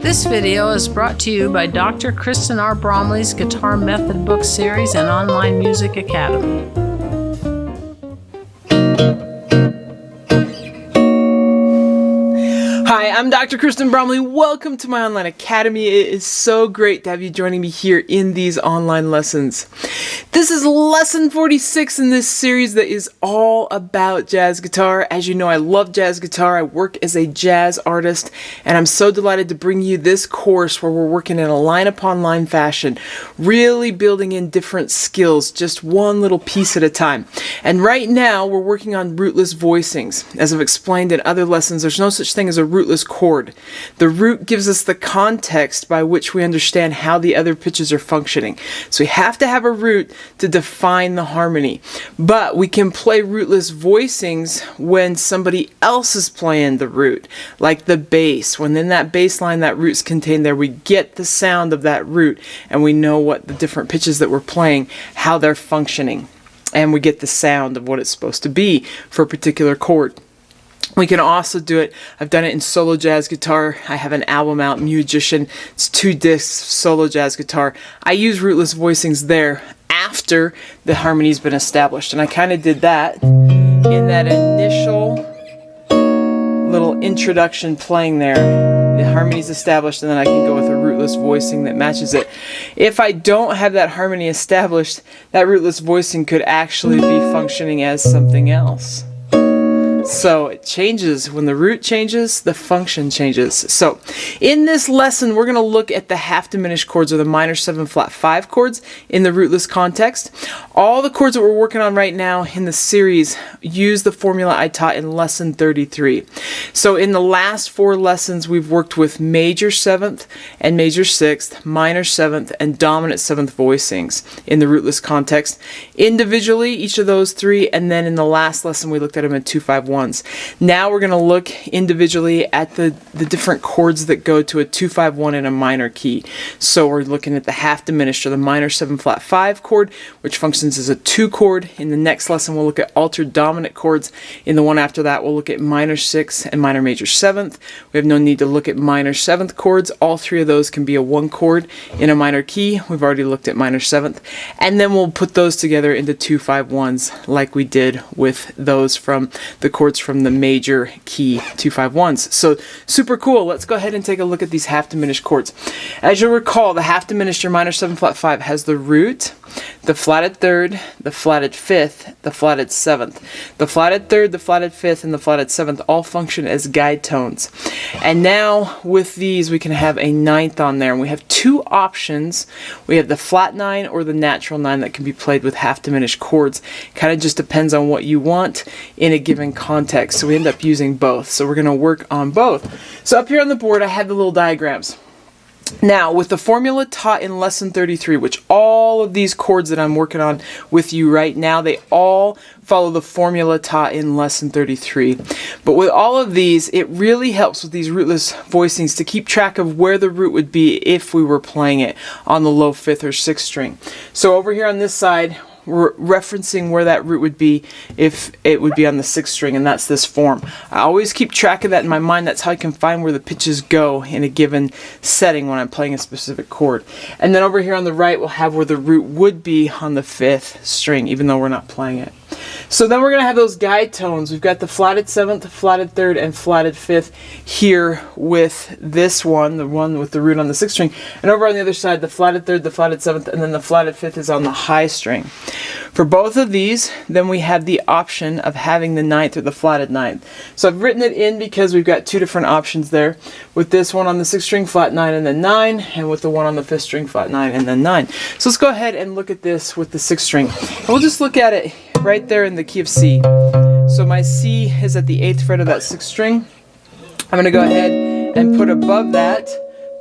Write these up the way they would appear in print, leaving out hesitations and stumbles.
This video is brought to you by Dr. Kristen R. Bromley's Guitar Method Book Series and Online Music Academy. Hi, I'm Dr. Kristen Bromley. Welcome to my online academy. It is so great to have you joining me here in these online lessons. This is lesson 46 in this series that is all about jazz guitar. As you know, I love jazz guitar. I work as a jazz artist, and I'm so delighted to bring you this course where we're working in a line upon line fashion, really building in different skills, just one little piece at a time. And right now, we're working on rootless voicings. As I've explained in other lessons, there's no such thing as a rootless chord. The root gives us the context by which we understand how the other pitches are functioning. So we have to have a root to define the harmony. But we can play rootless voicings when somebody else is playing the root, like the bass. When in that bass line that root's contained there, we get the sound of that root and we know what the different pitches that we're playing, how they're functioning. And we get the sound of what it's supposed to be for a particular chord. We can also do it, I've done it in solo jazz guitar. I have an album out, Musician. It's 2 discs, solo jazz guitar. I use rootless voicings there after the harmony's been established. And I kind of did that in that initial little introduction playing there. The harmony's established, and then I can go with a rootless voicing that matches it. If I don't have that harmony established, that rootless voicing could actually be functioning as something else. So it changes. When the root changes, the function changes. So in this lesson, we're going to look at the half-diminished chords, or the minor 7 flat 5 chords in the rootless context. All the chords that we're working on right now in the series use the formula I taught in lesson 33. So in the last 4 lessons, we've worked with major 7th and major 6th, minor 7th, and dominant 7th voicings in the rootless context. Individually, each of those 3, and then in the last lesson, we looked at them in 2-5-1. Now we're going to look individually at the different chords that go to a 2-5-1 in a minor key. So we're looking at the half-diminished, or the minor 7 flat 5 chord, which functions as a 2 chord. In the next lesson, we'll look at altered dominant chords. In the one after that, we'll look at minor 6 and minor major 7th. We have no need to look at minor 7th chords. All 3 of those can be a 1 chord in a minor key. We've already looked at minor 7th. And then we'll put those together into 2-5-1s like we did with those from the chords from the major key 2-5-1s. So super cool. Let's go ahead and take a look at these half-diminished chords. As you'll recall, the half-diminished, or minor 7 flat 5, has the root, the flatted 3rd, the flatted 5th, the flatted 7th. The flatted 3rd, the flatted 5th, and the flatted 7th all function as guide tones. And now with these, we can have a 9th on there. And we have 2 options. We have the flat 9 or the natural 9 that can be played with half-diminished chords. Kind of just depends on what you want in a given context. So we end up using both. So we're going to work on both. So up here on the board, I have the little diagrams. Now, with the formula taught in lesson 33, which all of these chords that I'm working on with you right now, they all follow the formula taught in lesson 33. But with all of these, it really helps with these rootless voicings to keep track of where the root would be if we were playing it on the low 5th or 6th string. So over here on this side, we're referencing where that root would be if it would be on the 6th string, and that's this form. I always keep track of that in my mind. That's how I can find where the pitches go in a given setting when I'm playing a specific chord. And then over here on the right, we'll have where the root would be on the 5th string, even though we're not playing it. So then we're going to have those guide tones. We've got the flatted 7th, flatted 3rd, and flatted 5th here with this one, the one with the root on the 6th string. And over on the other side, the flatted 3rd, the flatted 7th, and then the flatted 5th is on the high string. For both of these, then we have the option of having the 9th, or the flatted 9th. So I've written it in because we've got 2 different options there. With this one on the 6th string, flat 9 and then 9, and with the one on the 5th string, flat 9 and then 9. So let's go ahead and look at this with the 6th string. And we'll just look at it right there in the key of C. So my C is at the 8th fret of that 6th string. I'm going to go ahead and put above that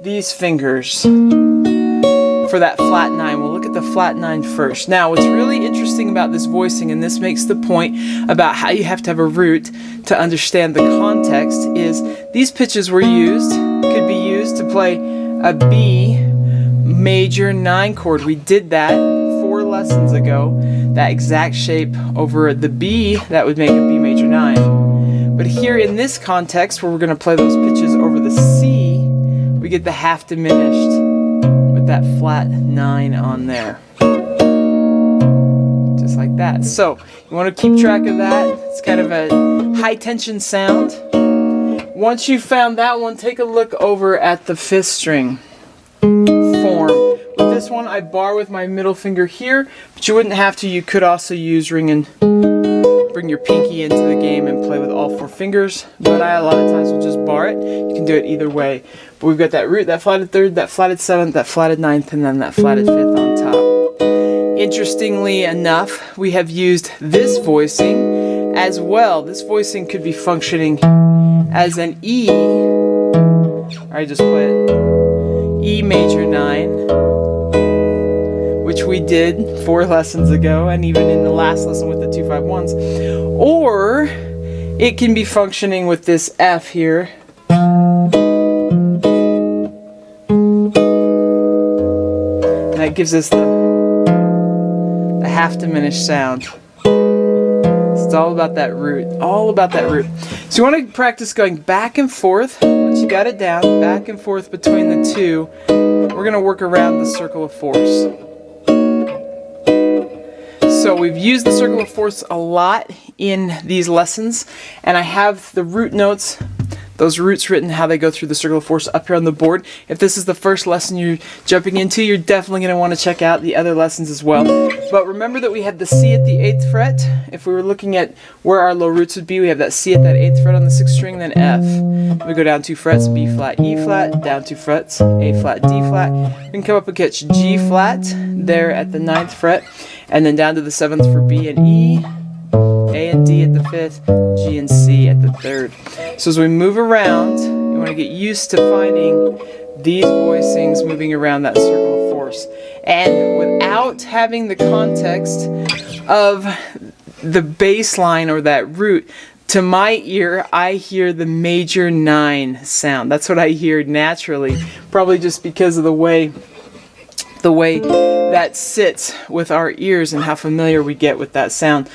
these fingers for that flat 9. We'll look at the flat 9 first. Now, what's really interesting about this voicing, and this makes the point about how you have to have a root to understand the context, is these pitches could be used to play a B major 9 chord. We did that 4 lessons ago. That exact shape over the B, that would make a B major 9. But here in this context, where we're going to play those pitches over the C, we get the half diminished with that flat 9 on there. Just like that. So you want to keep track of that. It's kind of a high tension sound. Once you've found that one, take a look over at the 5th string form. With this one, I bar with my middle finger here, but you wouldn't have to. You could also use bring your pinky into the game and play with all 4 fingers, but I a lot of times will just bar it. You can do it either way. But we've got that root, that flatted 3rd, that flatted 7th, that flatted 9th, and then that flatted 5th on top. Interestingly enough, we have used this voicing as well. This voicing could be functioning as an E. I just play it. E major 9, which we did 4 lessons ago, and even in the last lesson with the 2-5-1s. Or it can be functioning with this F here. That gives us the half diminished sound. It's all about that root. All about that root. So you want to practice going back and forth. Once you got it down, back and forth between the two, we're going to work around the circle of force. So we've used the circle of force a lot in these lessons, and I have the root notes, those roots written, how they go through the circle of force, up here on the board. If this is the first lesson you're jumping into, you're definitely going to want to check out the other lessons as well. But remember that we had the C at the 8th fret. If we were looking at where our low roots would be, we have that C at that 8th fret on the 6th string, then F. We go down 2 frets, B flat, E flat, down 2 frets, A flat, D flat. We can come up and catch G flat there at the 9th fret, and then down to the 7th for B and E, A and D at the 5th, G and C at the 3rd. So as we move around, you want to get used to finding these voicings moving around that circle of force. And without having the context of the bass line or that root, to my ear, I hear the major 9 sound. That's what I hear naturally, probably just because of the way that sits with our ears and how familiar we get with that sound.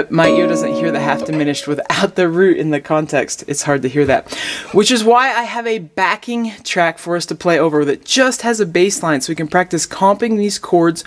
My ear doesn't hear the half diminished without the root in the context. It's hard to hear that. Which is why I have a backing track for us to play over that just has a bass line, so we can practice comping these chords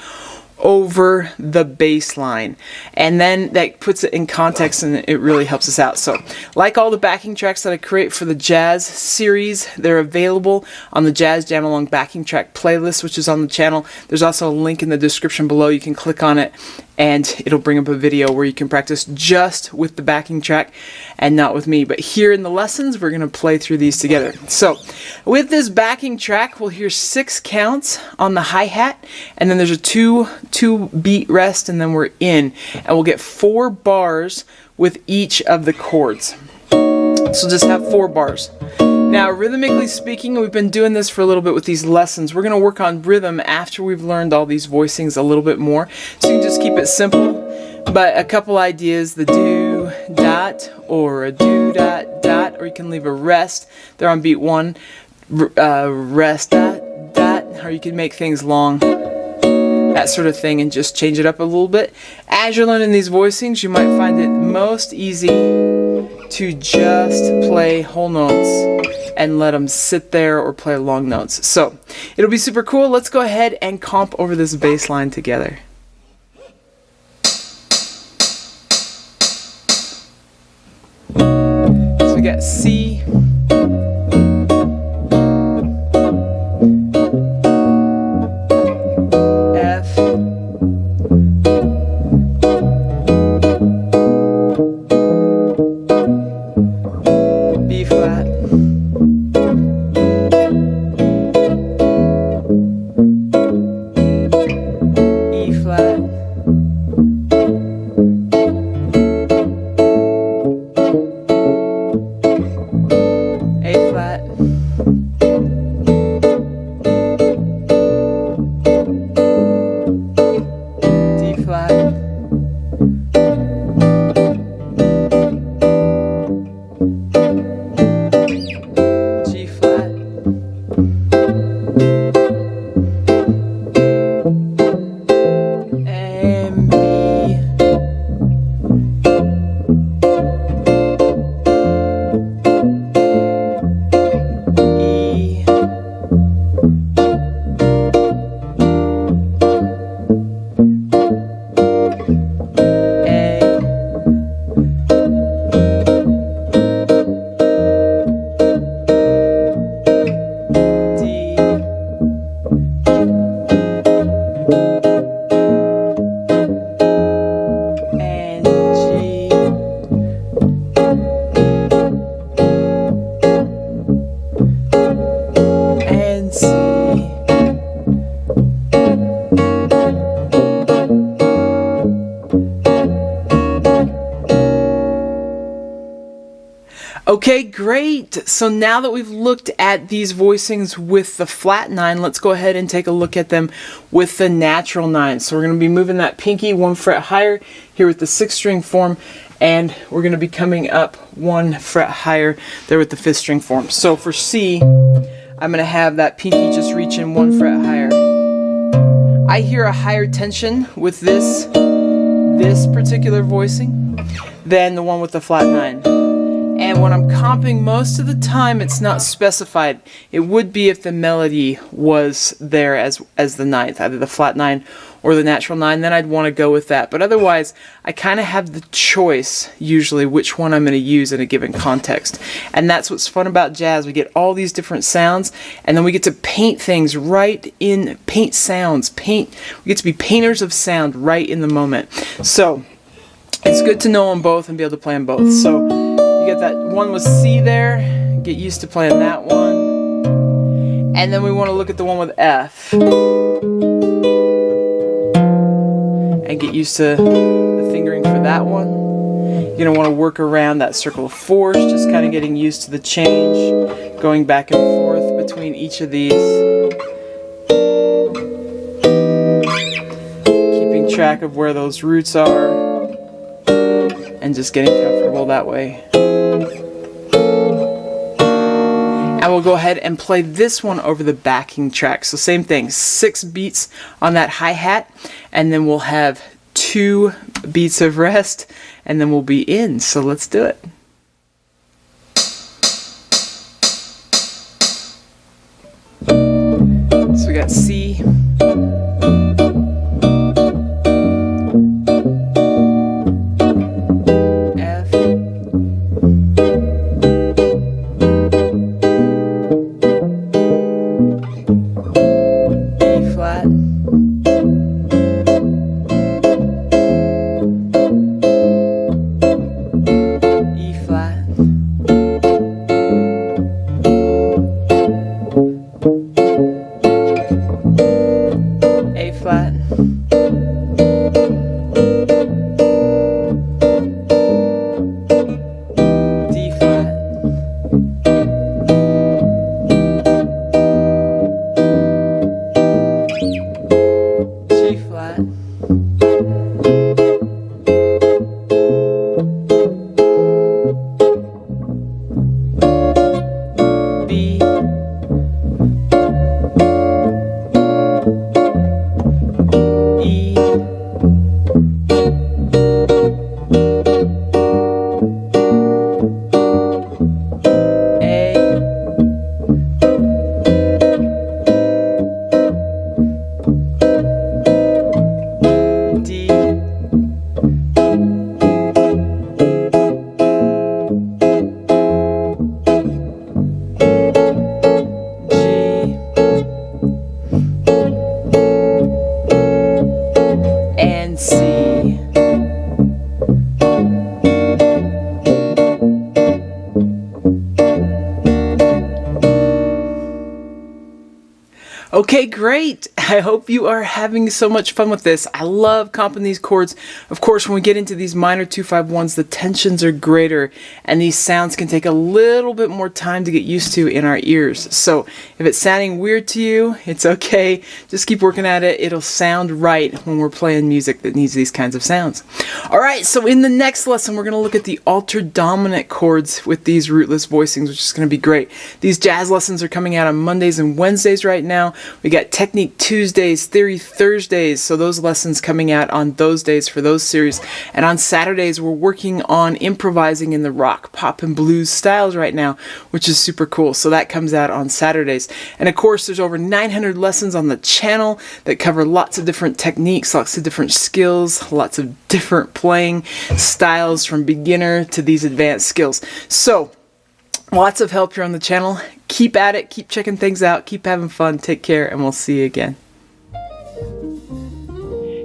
over the bass line, and then that puts it in context and it really helps us out. So like all the backing tracks that I create for the jazz series, they're available on the Jazz Jam Along backing track playlist, which is on the channel. There's also a link in the description below. You can click on it and it'll bring up a video where you can practice just with the backing track and not with me. But here in the lessons, we're going to play through these together. So with this backing track, we'll hear 6 counts on the hi-hat, and then there's a two beat rest, and then we're in, and we'll get 4 bars with each of the chords. So just have 4 bars. Now, rhythmically speaking, we've been doing this for a little bit with these lessons. We're going to work on rhythm after we've learned all these voicings a little bit more. So you can just keep it simple, but a couple ideas: the do dot or a do dot dot, or you can leave a rest there on beat 1, rest dot dot, or you can make things long, that sort of thing, and just change it up a little bit. As you're learning these voicings, you might find it most easy to just play whole notes and let them sit there, or play long notes. So it'll be super cool. Let's go ahead and comp over this bass line together. So we got C, F, B flat, E flat, Okay, great. So now that we've looked at these voicings with the flat 9, let's go ahead and take a look at them with the natural 9. So we're going to be moving that pinky 1 fret higher here with the 6th string form, and we're going to be coming up 1 fret higher there with the 5th string form. So for C, I'm going to have that pinky just reaching 1 fret higher. I hear a higher tension with this particular voicing than the one with the flat 9. And when I'm comping, most of the time it's not specified. It would be if the melody was there as the 9th, either the flat 9 or the natural 9, then I'd want to go with that. But otherwise, I kind of have the choice, usually, which one I'm going to use in a given context. And that's what's fun about jazz. We get all these different sounds, and then we get to paint things paint sounds. We get to be painters of sound right in the moment. So, it's good to know them both and be able to play them both. So, you get that one with C there, get used to playing that one. And then we want to look at the one with F. And get used to the fingering for that one. You're going to want to work around that circle of force, just kind of getting used to the change, going back and forth between each of these. Keeping track of where those roots are. And just getting comfortable that way. And we'll go ahead and play this one over the backing track. So same thing, 6 beats on that hi-hat, and then we'll have 2 beats of rest, and then we'll be in. So let's do it. So we got C. Okay, great. I hope you are having so much fun with this. I love comping these chords. Of course, when we get into these minor 2-5-1s, the tensions are greater, and these sounds can take a little bit more time to get used to in our ears. So if it's sounding weird to you, it's okay. Just keep working at it. It'll sound right when we're playing music that needs these kinds of sounds. All right, so in the next lesson, we're going to look at the altered dominant chords with these rootless voicings, which is going to be great. These jazz lessons are coming out on Mondays and Wednesdays right now. We got Technique Tuesdays, Theory Thursdays, so those lessons coming out on those days for those series. And on Saturdays, we're working on improvising in the rock, pop, and blues styles right now, which is super cool. So that comes out on Saturdays. And of course, there's over 900 lessons on the channel that cover lots of different techniques, lots of different skills, lots of different playing styles from beginner to these advanced skills. So, lots of help here on the channel. Keep at it, keep checking things out, keep having fun, take care, and we'll see you again.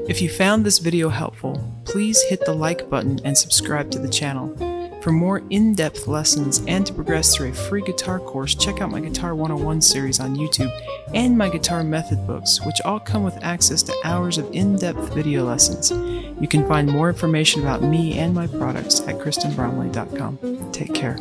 If you found this video helpful, please hit the like button and subscribe to the channel. For more in-depth lessons and to progress through a free guitar course, check out my Guitar 101 series on YouTube and my guitar method books, which all come with access to hours of in-depth video lessons. You can find more information about me and my products at KristenBromley.com. Take care.